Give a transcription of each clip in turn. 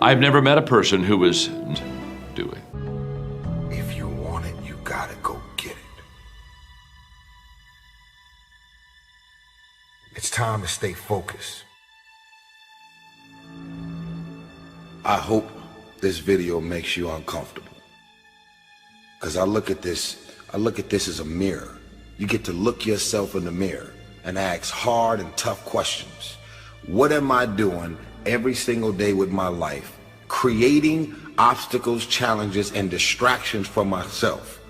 I've never met a person who was doing. If you want it, you gotta go get it. It's time to stay focused. I hope this video makes you uncomfortable. Because I look at this as a mirror. You get to look yourself in the mirror and ask hard and tough questions. What am I doing every single day with my life, creating obstacles, challenges, and distractions for myself?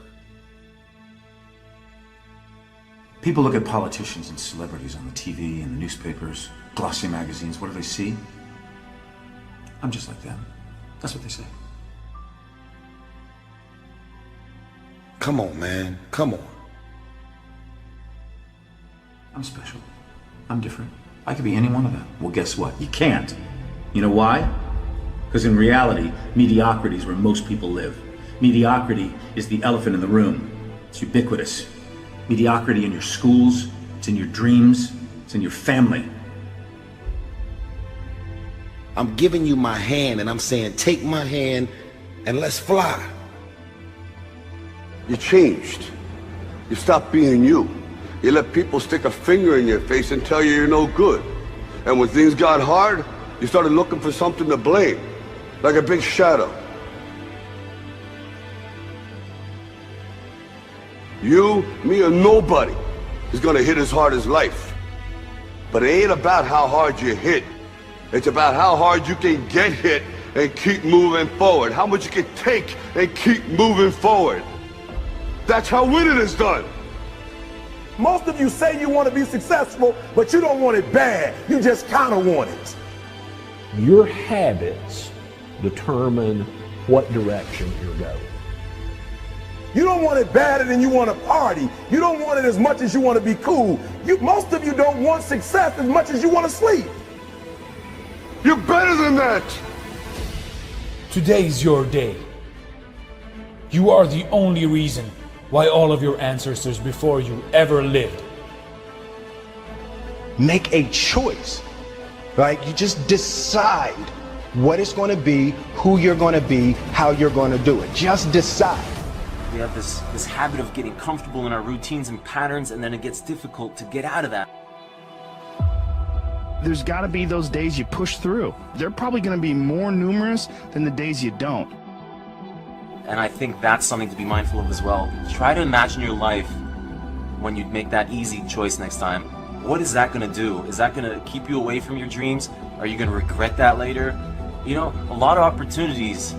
People look at politicians and celebrities on the TV and the newspapers, glossy magazines. What do they see? I'm just like them. That's what they say. Come on, man. Come on. I'm special. I'm different. I could be any one of them. Well, guess what? You can't. You know why? Because in reality, mediocrity is where most people live. Mediocrity is the elephant in the room. It's ubiquitous. Mediocrity in your schools, it's in your dreams, it's in your family. I'm giving you my hand and I'm saying, take my hand and let's fly. You changed. You stopped being you. You let people stick a finger in your face and tell you you're no good. And when things got hard, you started looking for something to blame, like a big shadow. You, me, or nobody is gonna hit as hard as life. But it ain't about how hard you hit. It's about how hard you can get hit and keep moving forward. How much you can take and keep moving forward. That's how winning is done. Most of you say you want to be successful, but you don't want it bad. You just kind of want it. Your habits determine what direction you're going. You don't want it badder than you want to party. You don't want it as much as you want to be cool. Most of you don't want success as much as you want to sleep. You're better than that. Today's your day. You are the only reason why all of your ancestors before you ever lived. Make a choice, right? You just decide what it's going to be, who you're going to be, how you're going to do it. Just decide. We have this habit of getting comfortable in our routines and patterns, and then it gets difficult to get out of that. There's got to be those days you push through. They're probably going to be more numerous than the days you don't. And I think that's something to be mindful of as well. Try to imagine your life when you make that easy choice next time. What is that going to do? Is that going to keep you away from your dreams? Are you going to regret that later? You know, a lot of opportunities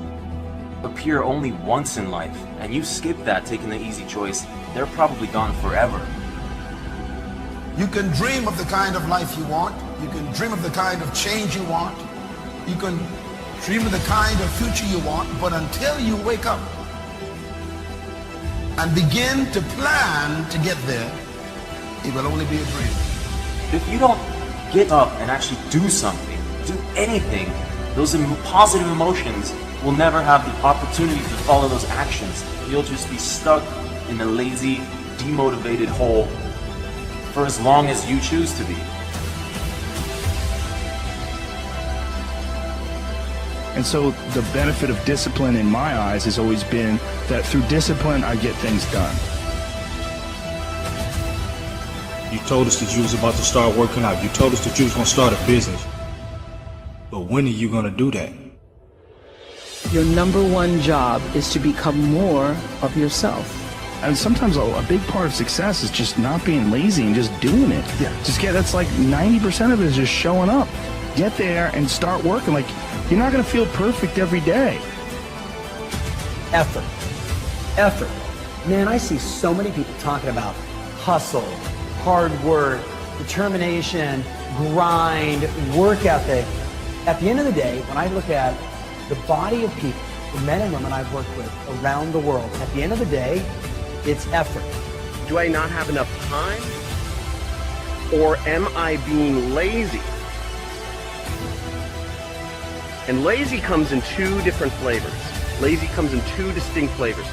appear only once in life, and you skip that taking the easy choice, they're probably gone forever. You can dream of the kind of life you want. You can dream of the kind of change you want. You can dream of the kind of future you want, but until you wake up and begin to plan to get there, it will only be a dream. If you don't get up and actually do something, do anything, those positive emotions will never have the opportunity to follow those actions. You'll just be stuck in a lazy, demotivated hole for as long as you choose to be. And so the benefit of discipline in my eyes has always been that through discipline, I get things done. You told us that you was about to start working out. You told us that you was going to start a business. But when are you going to do that? Your number one job is to become more of yourself. And sometimes a big part of success is just not being lazy and just doing it. Yeah. That's like 90% of it is just showing up. Get there and start working. Like, you're not going to feel perfect every day. Effort. Effort. Man, I see so many people talking about hustle, hard work, determination, grind, work ethic. At the end of the day, when I look at the body of people, the men and women I've worked with around the world, at the end of the day, it's effort. Do I not have enough time? Or am I being lazy? And lazy comes in two different flavors. Lazy comes in two distinct flavors.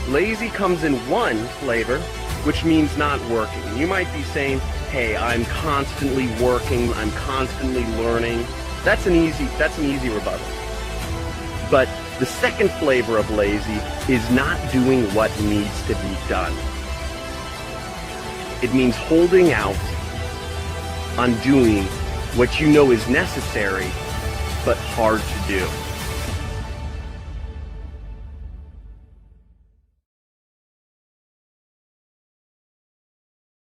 Lazy comes in one flavor, which means not working. You might be saying, hey, I'm constantly working, I'm constantly learning. That's an easy rebuttal. But the second flavor of lazy is not doing what needs to be done. It means holding out on doing what you know is necessary, but hard to do.